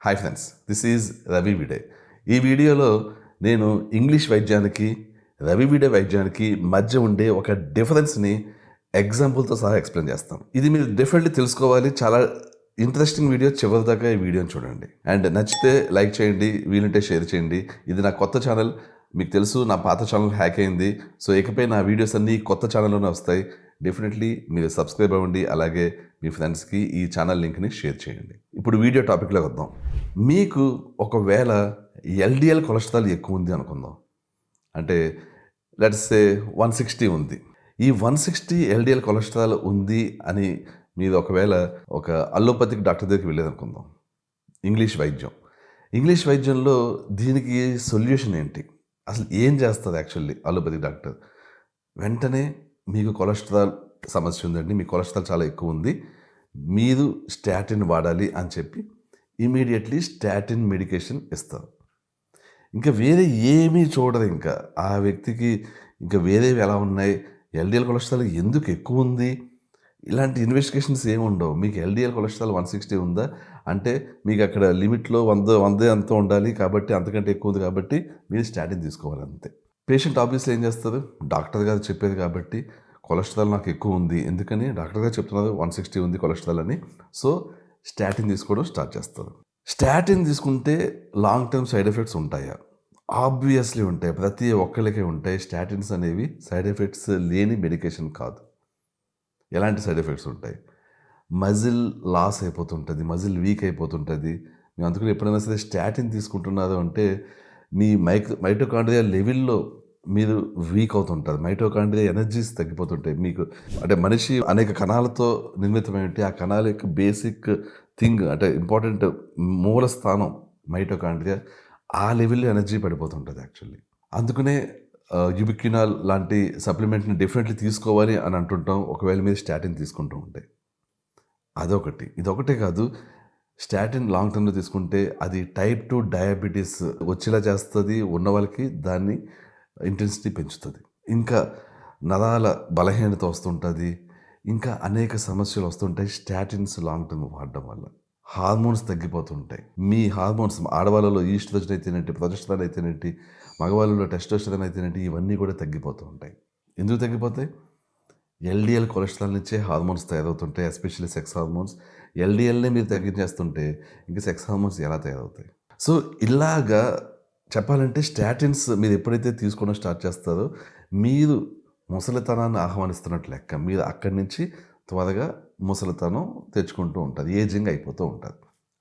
Hi friends, this is Ravi Vide. ఈ వీడియోలో నేను ఇంగ్లీష్ వైద్యానికి రవి విడే వైద్యానికి మధ్య ఉండే ఒక డిఫరెన్స్ని ఎగ్జాంపుల్తో సహా ఎక్స్ప్లెయిన్ చేస్తాను. ఇది మీరు డెఫినెట్లీ తెలుసుకోవాలి. చాలా ఇంట్రెస్టింగ్ వీడియో. చివరి దాకా ఈ వీడియోని చూడండి. అండ్ నచ్చితే లైక్ చేయండి, వీలుంటే షేర్ చేయండి. ఇది నా కొత్త ఛానల్. మీకు తెలుసు, నా పాత ఛానల్ హ్యాక్ అయింది. సో ఇకపై నా వీడియోస్ అన్నీ కొత్త ఛానల్లోనే వస్తాయి. డెఫినెట్లీ మీరు సబ్స్క్రైబ్ అవ్వండి. అలాగే మీ ఫ్రెండ్స్కి ఈ ఛానల్ లింక్ని షేర్ చేయండి. ఇప్పుడు వీడియో టాపిక్లోకి వద్దాం. మీకు ఒకవేళ ఎల్డిఎల్ కొలెస్ట్రాల్ ఎక్కువ ఉంది అనుకుందాం. అంటే లెట్స్ సే 160 ఉంది. ఈ 160 ఎల్డిఎల్ కొలెస్ట్రాల్ ఉంది అని మీరు ఒకవేళ ఒక అల్లోపతిక్ డాక్టర్ దగ్గరికి వెళ్ళేదనుకుందాం. ఇంగ్లీష్ వైద్యంలో దీనికి సొల్యూషన్ ఏంటి? అసలు ఏం చేస్తుంది యాక్చువల్లీ అల్లోపతిక్ డాక్టర్? వెంటనే మీకు కొలెస్ట్రాల్ సమస్య ఉందండి, మీ కొలెస్ట్రాల్ చాలా ఎక్కువ ఉంది, మీరు స్టాటిన్ వాడాలి అని చెప్పి ఇమీడియట్లీ స్టాటిన్ మెడికేషన్ ఇస్తారు. ఇంకా వేరే ఏమీ చూడరు. ఇంకా ఆ వ్యక్తికి ఇంకా వేరేవి ఎలా ఉన్నాయి, ఎల్డిఎల్ కొలెస్ట్రాల్ ఎందుకు ఎక్కువ ఉంది, ఇలాంటి ఇన్వెస్టిగేషన్స్ ఏమి ఉండవు. మీకు ఎల్డిఎల్ కొలెస్ట్రాల్ 160 ఉందా అంటే మీకు అక్కడ లిమిట్లో 100 అంత ఉండాలి, కాబట్టి అంతకంటే ఎక్కువ ఉంది కాబట్టి మీరు స్టాటిన్ తీసుకోవాలి అంతే. పేషెంట్ ఆబ్వియస్లీ ఏం చేస్తారు? డాక్టర్ గారు చెప్పేది కాబట్టి కొలెస్ట్రాల్ నాకు ఎక్కువ ఉంది, ఎందుకని డాక్టర్ గారు చెప్తున్నారు 160 ఉంది కొలెస్ట్రాల్ అని, సో స్టాటిన్ తీసుకోవడం స్టార్ట్ చేస్తారు. స్టాటిన్ తీసుకుంటే లాంగ్ టర్మ్ సైడ్ ఎఫెక్ట్స్ ఉంటాయా? ఆబ్వియస్లీ ఉంటాయి. ప్రతి ఒక్కరికే ఉంటాయి. స్టాటిన్స్ అనేవి సైడ్ ఎఫెక్ట్స్ లేని మెడికేషన్ కాదు. ఎలాంటి సైడ్ ఎఫెక్ట్స్ ఉంటాయి? మజిల్ లాస్ అయిపోతుంటుంది, మజిల్ వీక్ అయిపోతుంటుంది. మేము అందుకని ఎప్పుడైనా సరే స్టాటిన్ తీసుకుంటున్నారు అంటే మీ మైటోకాండ్రియా లెవెల్లో మీరు వీక్ అవుతుంటారు. మైటోకాండ్రియా ఎనర్జీస్ తగ్గిపోతుంటాయి. మీకు అంటే మనిషి అనేక కణాలతో నిర్మితమై ఉంటే ఆ కణాల యొక్క బేసిక్ థింగ్ అంటే ఇంపార్టెంట్ మూల స్థానం మైటోకాండ్రియా, ఆ లెవెల్లో ఎనర్జీ పడిపోతుంటుంది యాక్చువల్లీ. అందుకనే యుబిక్వినాల్ లాంటి సప్లిమెంట్ని డెఫినెట్లీ తీసుకోవాలి అని అంటుంటాం ఒకవేళ మీరు స్టాటిన్ తీసుకుంటూ ఉంటే. అదొకటి. ఇదొకటే కాదు, స్టాటిన్ లాంగ్ టర్మ్లో తీసుకుంటే అది టైప్ 2 డయాబెటీస్ వచ్చేలా చేస్తుంది ఉన్న వాళ్ళకి, దాన్ని ఇంటెన్సిటీ పెంచుతుంది. ఇంకా నరాల బలహీనత వస్తుంటుంది, ఇంకా అనేక సమస్యలు వస్తుంటాయి స్టాటిన్స్ లాంగ్ టర్మ్ వాడడం వల్ల. హార్మోన్స్ తగ్గిపోతుంటాయి. మీ హార్మోన్స్ ఆడవాళ్ళలో ఈస్ట్రోజన్ అయితేనేంటి, ప్రొజెస్టరాన్ అయితేనేంటి, మగవాళ్ళలో టెస్టోస్టెరాన్ అయితేనేంటి, ఇవన్నీ కూడా తగ్గిపోతూ ఉంటాయి. ఎందుకు తగ్గిపోతాయి? ఎల్డిఎల్ కొలెస్ట్రాల్ నుంచే హార్మోన్స్ తయారవుతుంటాయి, ఎస్పెషల్లీ సెక్స్ హార్మోన్స్. ఎల్డిఎల్నే మీరు తగ్గించేస్తుంటే ఇంకా సెక్స్ హార్మోన్స్ ఎలా తయారవుతాయి? సో ఇలాగా చెప్పాలంటే స్టాటిన్స్ మీరు ఎప్పుడైతే తీసుకోవడం స్టార్ట్ చేస్తారో మీరు ముసలితనాన్ని ఆహ్వానిస్తున్నట్లు లెక్క. మీరు అక్కడి నుంచి త్వరగా ముసలితనం తెచ్చుకుంటూ ఉంటుంది, ఏజింగ్ అయిపోతూ ఉంటుంది.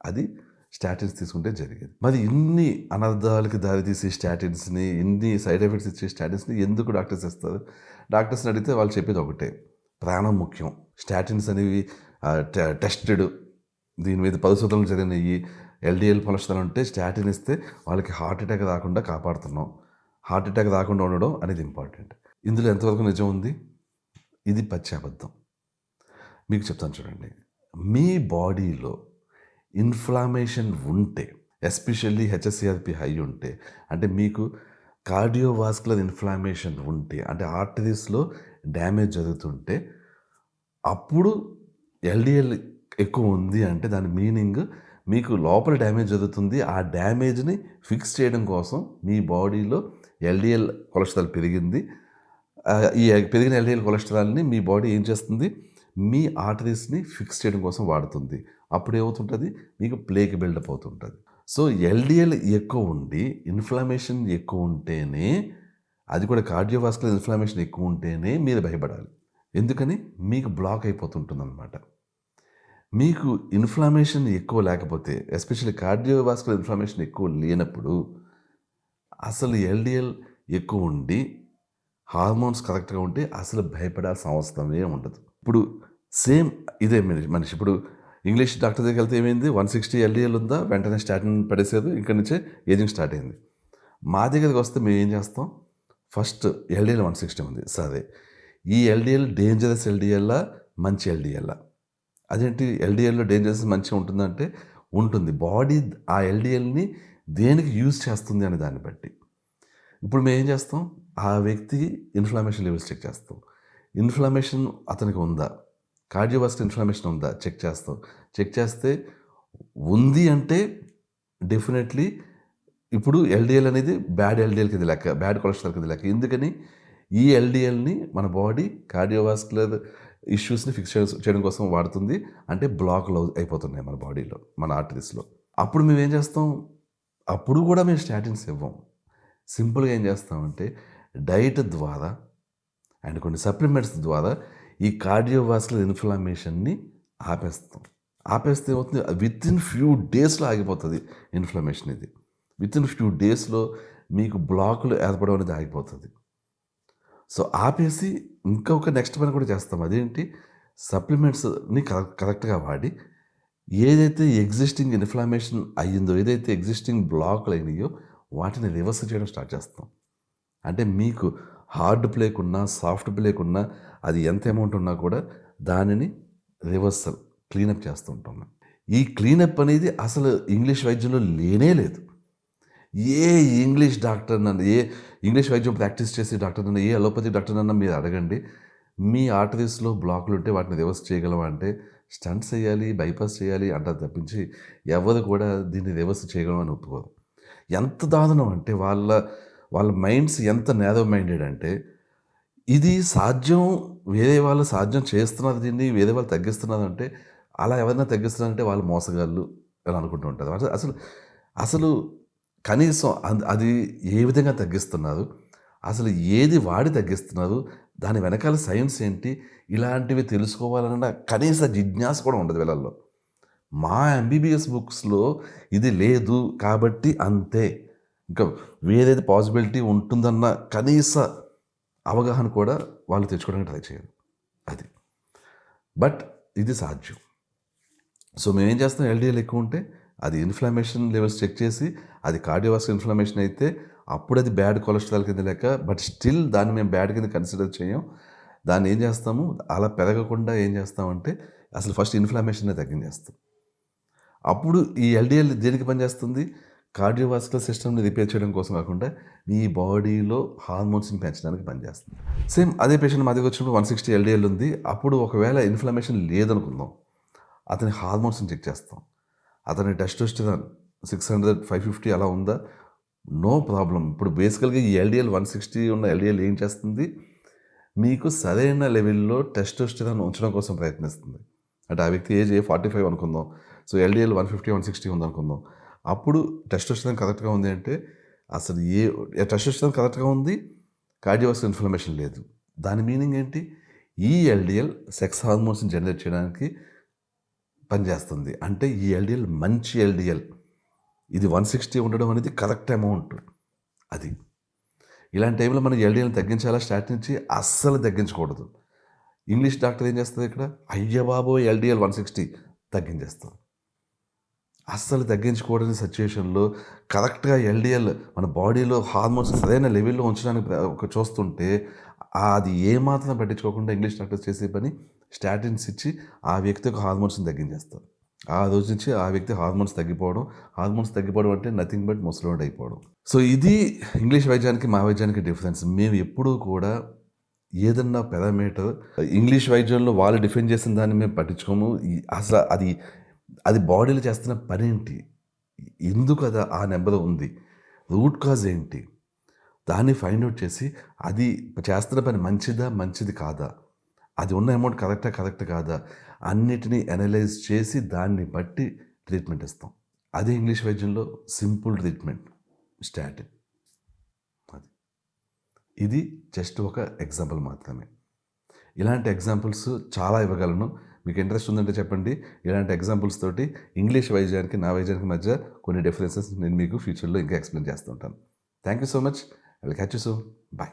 అది స్టాటిన్స్ తీసుకుంటే జరిగేది. మరి ఇన్ని అనర్థాలకి దారితీసే స్టాటిన్స్ని, ఇన్ని సైడ్ ఎఫెక్ట్స్ ఇచ్చే స్టాటిన్స్ని ఎందుకు డాక్టర్స్ ఇస్తారు? డాక్టర్స్ని అడిగితే వాళ్ళు చెప్పేది ఒకటే, ప్రాణం ముఖ్యం. స్టాటిన్స్ అనేవి టెస్టెడ్, దీని మీద పరిశోధనలు జరిగినాయి. ఎల్డిఎల్ కొలెస్ట్రాల్ ఉంటే స్టాటిన్ ఇస్తే వాళ్ళకి హార్ట్ అటాక్ రాకుండా కాపాడుతున్నాం. హార్ట్ అటాక్ రాకుండా ఉండడం అనేది ఇంపార్టెంట్. ఇందులో ఎంతవరకు నిజం ఉంది? ఇది పచ్చి అబద్ధం. మీకు చెప్తాను చూడండి. మీ బాడీలో ఇన్ఫ్లమేషన్ ఉంటే, ఎస్పెషల్లీ హెచ్ఎస్సిఆర్పి హై ఉంటే, అంటే మీకు కార్డియోవాస్కులర్ ఇన్ఫ్లమేషన్ ఉంటే, అంటే ఆర్టరీస్లో డ్యామేజ్ జరుగుతుంటే, అప్పుడు ఎల్డిఎల్ ఎక్కువ ఉంది అంటే దాని మీనింగ్ మీకు లోపల డ్యామేజ్ జరుగుతుంది. ఆ డ్యామేజ్ని ఫిక్స్ చేయడం కోసం మీ బాడీలో ఎల్డిఎల్ కొలెస్ట్రాల్ పెరిగింది. ఈ పెరిగిన ఎల్డిఎల్ కొలెస్ట్రాల్ని మీ బాడీ ఏం చేస్తుంది? మీ ఆర్టరీస్ని ఫిక్స్ చేయడం కోసం వాడుతుంది. అప్పుడు ఏమవుతుంటుంది? మీకు ప్లేక్ బిల్డప్ అవుతుంటుంది. సో ఎల్డిఎల్ ఎక్కువ ఉండి ఇన్ఫ్లమేషన్ ఎక్కువ ఉంటేనే, అది కూడా కార్డియోవాస్కులర్ ఇన్ఫ్లమేషన్ ఎక్కువ ఉంటేనే మీరు భయపడాలి. ఎందుకని? మీకు బ్లాక్ అయిపోతుంటుంది అన్నమాట. మీకు ఇన్ఫ్లమేషన్ ఎక్కువ లేకపోతే, ఎస్పెషల్లీ కార్డియోవాస్కులర్ ఇన్ఫ్లమేషన్ ఎక్కువ లేనప్పుడు, అసలు ఎల్డిఎల్ ఎక్కువ ఉండి హార్మోన్స్ కరెక్ట్గా ఉంటే అసలు భయపడాల్సిన అవసరమే ఉండదు. ఇప్పుడు సేమ్ ఇదే మనిషి ఇప్పుడు ఇంగ్లీష్ డాక్టర్ దగ్గరికి వెళ్తే ఏమైంది? 160 ఎల్డిఎల్ ఉందా, వెంటనే స్టాటిన్ పడేసేది, ఇక్కడి నుంచే ఏజింగ్ స్టార్ట్ అయింది. మా దగ్గరికి వస్తే మేము ఏం చేస్తాం? ఫస్ట్ ఎల్డిఎల్ 160 ఉంది, సరే ఈ ఎల్డిఎల్ డేంజరస్ ఎల్డిఎల్లా, మంచి ఎల్డిఎల్లా? అదేంటి ఎల్డిఎల్లో డేంజరస్ మంచిగా ఉంటుందంటే ఉంటుంది. బాడీ ఆ ఎల్డిఎల్ని దేనికి యూజ్ చేస్తుంది అనే దాన్ని బట్టి. ఇప్పుడు మేము ఏం చేస్తాం? ఆ వ్యక్తికి ఇన్ఫ్లమేషన్ లెవెల్స్ చెక్ చేస్తాం. ఇన్ఫ్లమేషన్ అతనికి ఉందా, కార్డియోవాస్కులర్ ఇన్ఫ్లమేషన్ ఉందా చెక్ చేస్తాం. చెక్ చేస్తే ఉంది అంటే డెఫినెట్లీ ఇప్పుడు ఎల్‌డిఎల్ అనేది బ్యాడ్ ఎల్‌డిఎల్ కింద లెక్క. బ్యాడ్ కొలెస్ట్రాల్ కింద లెక్క. ఎందుకని? ఈ ఎల్‌డిఎల్‌ని మన బాడీ కార్డియోవాస్కులర్ ఇష్యూస్‌ని ఫిక్స్ చేయడం కోసం వాడుతుంది. అంటే బ్లాక్‌లు అయిపోతున్నాయి మన బాడీలో, మన ఆర్టరీస్‌లో. అప్పుడు మేమేం చేస్తాం? అప్పుడు కూడా మేము స్టాటిన్స్ ఇవ్వం. సింపుల్‌గా ఏం చేస్తామంటే డైట్ ద్వారా అండ్ కొన్ని సప్లిమెంట్స్ ద్వారా ఈ కార్డియోవాస్కులర్ ఇన్‌ఫ్లమేషన్‌ని ఆపేస్తాం. ఆపేస్తే ఏమవుతుంది? వితిన్ ఫ్యూ డేస్‌లో ఆగిపోతుంది ఇన్‌ఫ్లమేషన్ ఇది. వితిన్ ఫ్యూ డేస్‌లో మీకు బ్లాకులు ఏర్పడడం అనేది ఆగిపోతుంది. సో, ఆపేసి ఇంకొక నెక్స్ట్ పని కూడా చేస్తాం. అదేంటి? సప్లిమెంట్స్‌ని కరెక్ట్‌గా వాడి ఏదైతే ఎగ్జిస్టింగ్ ఇన్‌ఫ్లమేషన్ అయ్యిందో, ఏదైతే ఎగ్జిస్టింగ్ బ్లాక్‌లు అయినాయో వాటిని రివర్స్ చేయడం స్టార్ట్ చేస్తాం. అంటే మీకు హార్డ్ ప్లేకున్నా, సాఫ్ట్ ప్లేకున్నా అది ఎంత అమౌంట్ ఉన్నా కూడా దానిని రివర్సల్ క్లీనప్ చేస్తూ ఉంటాం. ఈ క్లీనప్ అనేది అసలు ఇంగ్లీష్ వైద్యంలో లేనే లేదు. ఏ ఇంగ్లీష్ డాక్టర్‌నన్నా, ఏ ఇంగ్లీష్ వైద్యం ప్రాక్టీస్ చేసే డాక్టర్‌నన్నా, ఏ అలోపతి డాక్టర్‌నన్నా మీరు అడగండి. మీ ఆర్టరీస్‌లో బ్లాకులుంటే వాటిని రివర్స్ చేయగలమా అంటే స్టంట్స్ ఎయ్యాలి, బైపాస్ చేయాలి అంటారు తప్పించి ఎవరు కూడా దీన్ని రివర్స్ చేయగలమని ఒప్పుకోరు. ఎంత దారుణం అంటే వాళ్ళ మైండ్స్ ఎంత నేరో మైండెడ్ అంటే ఇది సాధ్యం, వేరే వాళ్ళు సాధ్యం చేస్తున్నారు దీన్ని, వేరే వాళ్ళు తగ్గిస్తున్నారంటే అలా ఎవరైనా తగ్గిస్తున్నారంటే వాళ్ళు మోసగాళ్ళు అని అనుకుంటూ ఉంటారు. అసలు కనీసం అది ఏ విధంగా తగ్గిస్తున్నారు? అసలు ఏది వాడి తగ్గిస్తున్నారు? దాని వెనకాల సైన్స్ ఏంటి? ఇలాంటివి తెలుసుకోవాలన్న కనీస జిజ్ఞాస కూడా ఉండదు వీళ్ళల్లో. మా ఎంబీబీఎస్ బుక్స్‌లో ఇది లేదు కాబట్టి అంతే. ఇంకా వేరేది పాసిబిలిటీ ఉంటుందన్న కనీస అవగాహన కూడా వాళ్ళు తెచ్చుకోవడానికి ట్రై చేయరు. అది. బట్ ఇది సాధ్యం. సో, మేమేం చేస్తాం? ఎల్‌డిఎల్ ఎక్కువ ఉంటే అది ఇన్‌ఫ్లమేషన్ లెవెల్స్ చెక్ చేసి అది కార్డియోవాస్కులర్ ఇన్‌ఫ్లమేషన్ అయితే అప్పుడు అది బ్యాడ్ కొలెస్ట్రాల్ కింద లెక్క. బట్ స్టిల్ దాన్ని మేము బ్యాడ్ కింద కన్సిడర్ చేయం. దాన్ని ఏం చేస్తాము? అలా పెరగకుండా ఏం చేస్తామంటే అసలు ఫస్ట్ ఇన్‌ఫ్లమేషన్‌ని తగ్గించేస్తాం. అప్పుడు ఈ ఎల్‌డిఎల్ దేనికి పనిచేస్తుంది? కార్డియోవాస్కులర్ సిస్టమ్‌ని రిపేర్ చేయడం కోసం కాకుండా మీ బాడీలో హార్మోన్స్‌ని పెంచడానికి పనిచేస్తుంది. సేమ్ అదే పేషెంట్ మా దగ్గర వచ్చినప్పుడు 160 ఎల్‌డిఎల్ ఉంది. అప్పుడు ఒకవేళ ఇన్‌ఫ్లమేషన్ లేదనుకుందాం. అతని హార్మోన్స్‌ని చెక్ చేస్తాం. అతని టెస్టోస్టెరాన్ 600, 550 అలా ఉందా? No problem. ఇప్పుడు బేసికల్‌గా ఈ ఎల్‌డిఎల్ 160 ఉన్న ఎల్‌డిఎల్ ఏం చేస్తుంది? మీకు సరైన లెవెల్‌లో టెస్టోస్టెరాన్ ఉంచడం కోసం ప్రయత్నిస్తుంది. అంటే ఆ వ్యక్తి ఏజ్ 45 అనుకుందాం. సో, ఎల్‌డిఎల్ 150, 160 ఉందనుకుందాం. అప్పుడు టెస్టోస్టెరాన్ కరెక్ట్‌గా ఉంది అంటే అసలు టెస్టోస్టెరాన్ కరెక్ట్‌గా ఉంది, కార్డియోవాస్కులర్ ఇన్‌ఫ్లమేషన్ లేదు. దాని మీనింగ్ ఏంటి? ఈ ఎల్‌డిఎల్ సెక్స్ హార్మోన్స్‌ని జనరేట్ చేయడానికి పనిచేస్తుంది. అంటే ఈ ఎల్‌డిఎల్ మంచి ఎల్‌డిఎల్. ఇది 160 ఉండడం అనేది కరెక్ట్ అమౌంట్. అది. ఇలాంటి టైంలో మనం ఎల్‌డిఎల్‌ని తగ్గించాలా స్టార్ట్ నుంచి? అస్సలు తగ్గించకూడదు. ఇంగ్లీష్ డాక్టర్ ఏం చేస్తారు ఇక్కడ? అయ్య బాబోయ్! ఎల్‌డిఎల్ 160 తగ్గించేస్తాం. అస్సలు తగ్గించకూడని సిట్యుయేషన్‌లో కరెక్ట్‌గా ఎల్‌డిఎల్ మన బాడీలో హార్మోన్స్ సరైన లెవెల్‌లో ఉంచడానికి చూస్తుంటే అది ఏమాత్రం పట్టించుకోకుండా ఇంగ్లీష్ డాక్టర్స్ చేసే పని స్టాటిన్స్ ఇచ్చి ఆ వ్యక్తి యొక్క హార్మోన్స్‌ని తగ్గించేస్తారు. ఆ రోజు నుంచి ఆ వ్యక్తి హార్మోన్స్ తగ్గిపోవడం అంటే నథింగ్ బట్ ముసలోడు అయిపోవడం. సో, ఇది ఇంగ్లీష్ వైద్యానికి మా వైద్యానికి డిఫరెన్స్. మేము ఎప్పుడూ కూడా ఏదన్నా పారామీటర్ ఇంగ్లీష్ వైద్యంలో వాళ్ళు డిఫైన్ చేసిన దాన్ని మేము పట్టించుకోము. అసలు అది బాడీలో చేస్తున్న పనేంటి? ఎందుకు అది ఆ నెంబర్ ఉంది? రూట్ కాజ్ ఏంటి? దాన్ని ఫైండ్ ఔట్ చేసి అది చేస్తున్న పని మంచిది కాదా? అది ఉన్న అమౌంట్ కరెక్ట్ కాదా? అన్నిటినీ అనలైజ్ చేసి దాన్ని బట్టి ట్రీట్మెంట్ ఇస్తాం. అదే ఇంగ్లీష్ వైద్యంలో సింపుల్ ట్రీట్మెంట్ స్టాటిన్. అది. ఇది జస్ట్ ఒక ఎగ్జాంపుల్ మాత్రమే. ఇలాంటి ఎగ్జాంపుల్స్ చాలా ఇవ్వగలను. మీకు ఇంట్రెస్ట్ ఉందంటే చెప్పండి. ఇలాంటి ఎగ్జాంపుల్స్ తోటి ఇంగ్లీష్ వైద్యానికి, నా వైద్యానికి మధ్య కొన్ని డిఫరెన్సెస్ నేను మీకు ఫ్యూచర్లో ఇంకా ఎక్స్‌ప్లెయిన్ చేస్తూ ఉంటాను. Thank you so much. I will catch you soon. By.